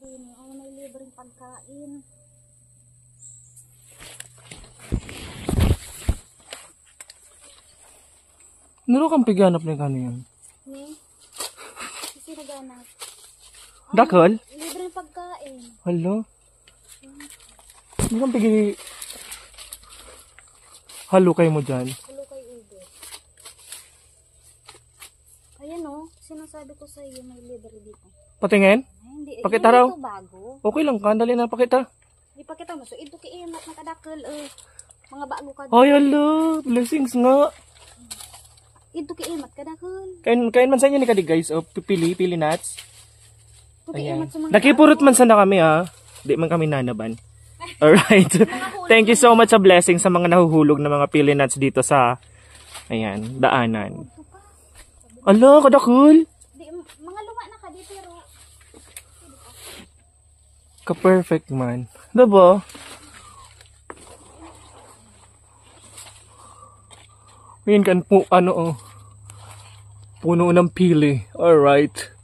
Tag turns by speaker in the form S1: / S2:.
S1: Oh, may libreng pagkain.
S2: Naro kang piganap na kaniyan.
S1: Ni? Kasi naganap.
S2: Dakol?
S1: Libreng pagkain.
S2: Hala? Naro kang pigi... Halo kayo mo dyan.
S1: Halo kay Uber. Ayan o, sinasabi ko sa iyo may libre dito.
S2: Patingin?
S1: Ay, hindi.
S2: Pakita raw.
S1: Ito bago.
S2: Okay lang ka, dali na pakita.
S1: Ipakita mo. So, ito kiinat na kadakal. Mga bago ka.
S2: Ay, hala. Blessings nga.
S1: Ito kiinat kadakal.
S2: Kain man sa inyo ni kadi guys. O, pili nuts.
S1: Ito
S2: Ayan.
S1: kiinat sa mga
S2: Nakipurot man sana kami Di man kami nanaban. Alright. Thank you so much sa blessing sa mga nahuhulog na mga pili nuts dito sa daanan. Ala, kadakul.
S1: Mga luma na ka di pero
S2: Ka-perfect man. Diba? Ngayon kan po, puno ng pili. Alright.